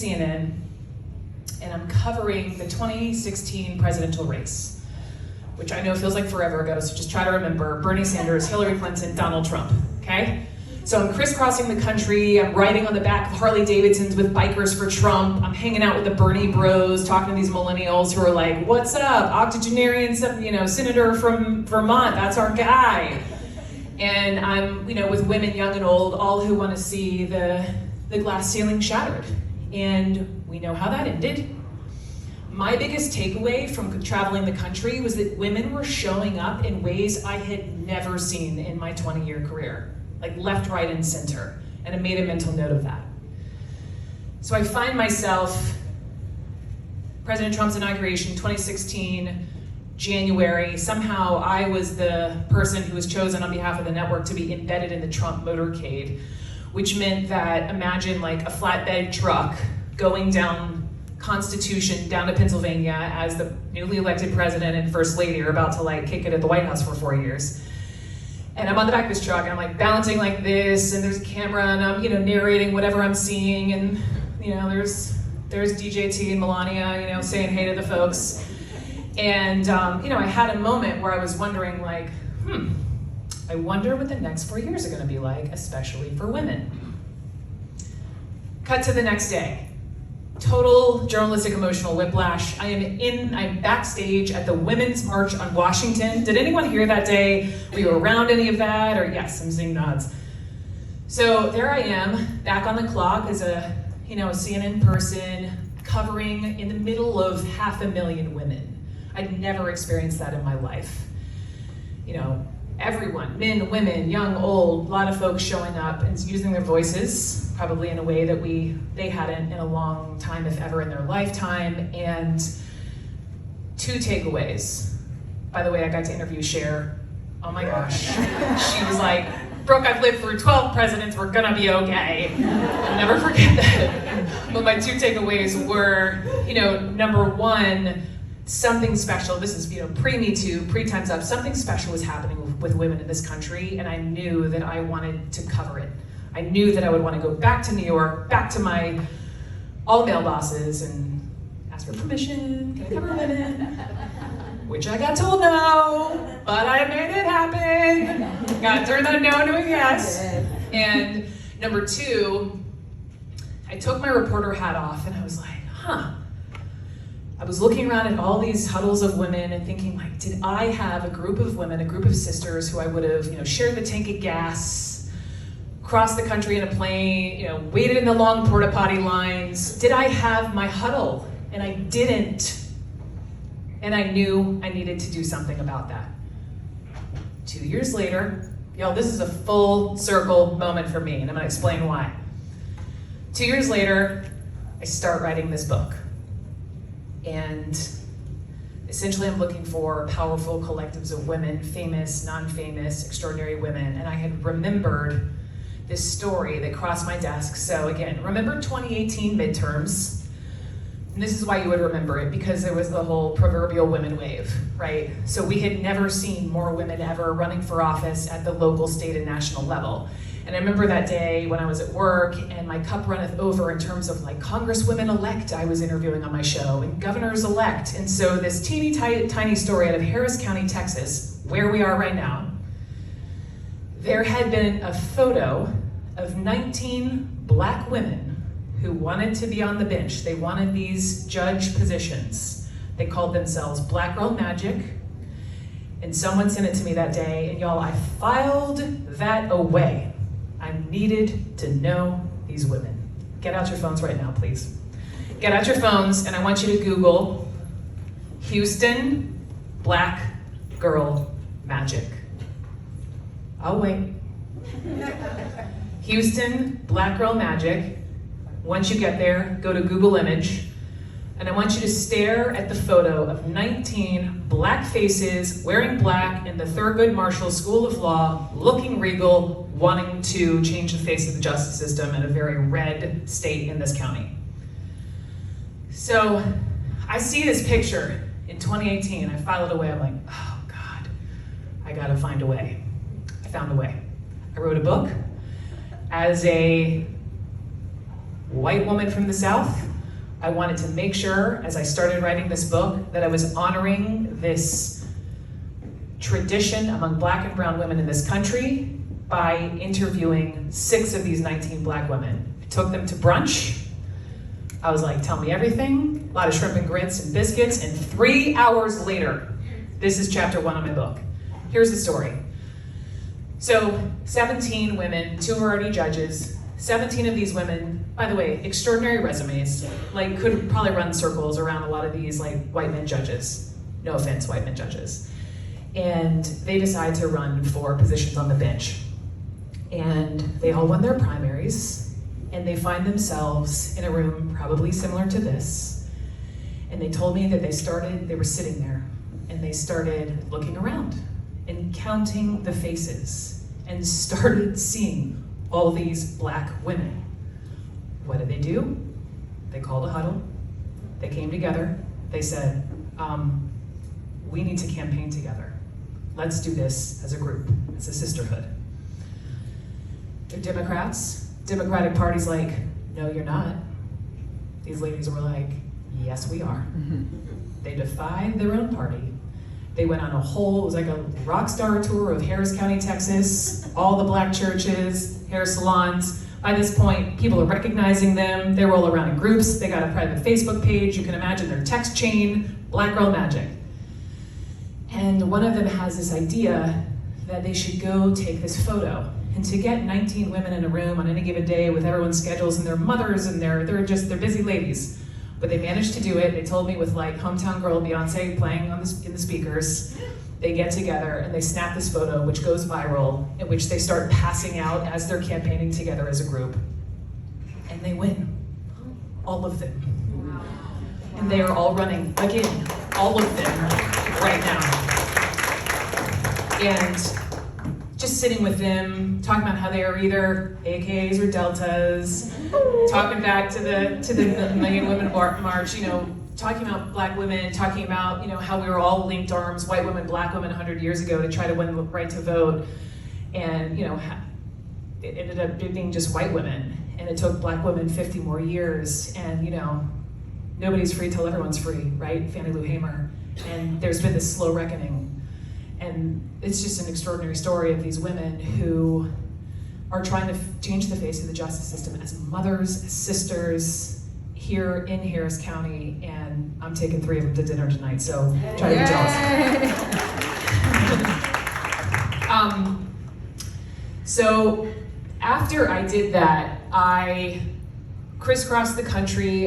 CNN, and I'm covering the 2016 presidential race, which I know feels like forever ago, so just try to remember: Bernie Sanders, Hillary Clinton, Donald Trump, okay? So I'm crisscrossing the country, I'm riding on the back of Harley Davidsons with bikers for Trump, I'm hanging out with the Bernie bros, talking to these millennials who are like, what's up, octogenarian, senator from Vermont, that's our guy. And I'm, with women young and old, all who want to see the glass ceiling shattered. And we know how that ended. My biggest takeaway from traveling the country was that women were showing up in ways I had never seen in my 20-year career. Like left, right, and center. And I made a mental note of that. So I find myself, President Trump's inauguration, 2016, January, somehow I was the person who was chosen on behalf of the network to be embedded in the Trump motorcade, which meant that imagine like a flatbed truck going down Constitution down to Pennsylvania as the newly elected president and first lady are about to like kick it at the White House for 4 years. And I'm on the back of this truck and I'm like balancing like this, and there's a camera and I'm narrating whatever I'm seeing, and there's DJT and Melania saying hey to the folks. And I had a moment where I was wondering like, I wonder what the next 4 years are gonna be like, especially for women. Cut to the next day. Total journalistic emotional whiplash. I'm backstage at the Women's March on Washington. Did anyone hear that day? Were you around any of that? Or yes, I'm seeing nods. So there I am, back on the clock as a CNN person, covering in the middle of 500,000 women. I'd never experienced that in my life. Everyone, men, women, young, old, a lot of folks showing up and using their voices, probably in a way that they hadn't in a long time, if ever in their lifetime. And 2 takeaways. By the way, I got to interview Cher. Oh my gosh. She was like, Brooke, I've lived through 12 presidents, we're gonna be okay. I'll never forget that. But my 2 takeaways were, number 1, something special. This is, pre-Me Too, pre-Time's Up. Something special was happening with women in this country, and I knew that I wanted to cover it. I knew that I would want to go back to New York, back to my all-male bosses, and ask for permission. Can I cover women? Which I got told no, but I made it happen. Got to turn that no into a yes. And number 2, I took my reporter hat off, and I was like, I was looking around at all these huddles of women and thinking, like, did I have a group of women, a group of sisters who I would have, shared the tank of gas, crossed the country in a plane, waited in the long porta potty lines? Did I have my huddle? And I didn't. And I knew I needed to do something about that. 2 years later, y'all, this is a full circle moment for me, and I'm gonna explain why. 2 years later, I start writing this book. And essentially I'm looking for powerful collectives of women, famous, non-famous, extraordinary women. And I had remembered this story that crossed my desk. So again, remember 2018 midterms? And this is why you would remember it, because there was the whole proverbial women wave, right? So we had never seen more women ever running for office at the local, state, and national level. And I remember that day when I was at work and my cup runneth over in terms of like Congresswomen-elect I was interviewing on my show, and governors-elect. And so this teeny tiny story out of Harris County, Texas, where we are right now, there had been a photo of 19 black women who wanted to be on the bench. They wanted these judge positions. They called themselves Black Girl Magic. And someone sent it to me that day, and y'all, I filed that away. I needed to know these women. Get out your phones right now, please. Get out your phones, and I want you to Google Houston Black Girl Magic. I'll wait. Houston Black Girl Magic. Once you get there, go to Google Image, and I want you to stare at the photo of 19 black faces wearing black in the Thurgood Marshall School of Law, looking regal, wanting to change the face of the justice system in a very red state in this county. So I see this picture in 2018, I file it away, I'm like, oh God, I gotta find a way. I found a way. I wrote a book as a white woman from the South I wanted to make sure, as I started writing this book, that I was honoring this tradition among Black and brown women in this country by interviewing 6 of these 19 Black women. I took them to brunch. I was like, tell me everything. A lot of shrimp and grits and biscuits, and 3 hours later, this is chapter 1 of my book. Here's the story. So 17 women, 2 are already judges. 17 of these women, by the way, extraordinary resumes, like could probably run circles around a lot of these like white men judges. No offense, white men judges. And they decide to run for positions on the bench. And they all won their primaries, and they find themselves in a room probably similar to this. And they told me that they were sitting there, and they started looking around and counting the faces and started seeing all these Black women. What did they do? They called a huddle. They came together. They said, we need to campaign together. Let's do this as a group, as a sisterhood. They're Democrats. Democratic Party's like, no, you're not. These ladies were like, yes, we are. They defied their own party. They went on it was like a rock star tour of Harris County, Texas, all the Black churches, hair salons. By this point, people are recognizing them. They roll around in groups. They got a private Facebook page. You can imagine their text chain, Black Girl Magic. And one of them has this idea that they should go take this photo. And to get 19 women in a room on any given day with everyone's schedules and their mothers and they're busy ladies. But they managed to do it. They told me with like hometown girl Beyonce playing in the speakers. They get together and they snap this photo, which goes viral, in which they start passing out as they're campaigning together as a group. And they win. All of them. And they are all running, again, all of them right now. And just sitting with them, talking about how they are either AKs or Deltas, talking back to the Million Women March, talking about Black women, talking about how we were all linked arms, white women, Black women 100 years ago to try to win the right to vote. And it ended up being just white women. And it took Black women 50 more years. And nobody's free till everyone's free, right? Fannie Lou Hamer. And there's been this slow reckoning. And it's just an extraordinary story of these women who are trying to change the face of the justice system as mothers, as sisters, here in Harris County, and I'm taking 3 of them to dinner tonight, so try to be jealous. So after I did that, I crisscrossed the country.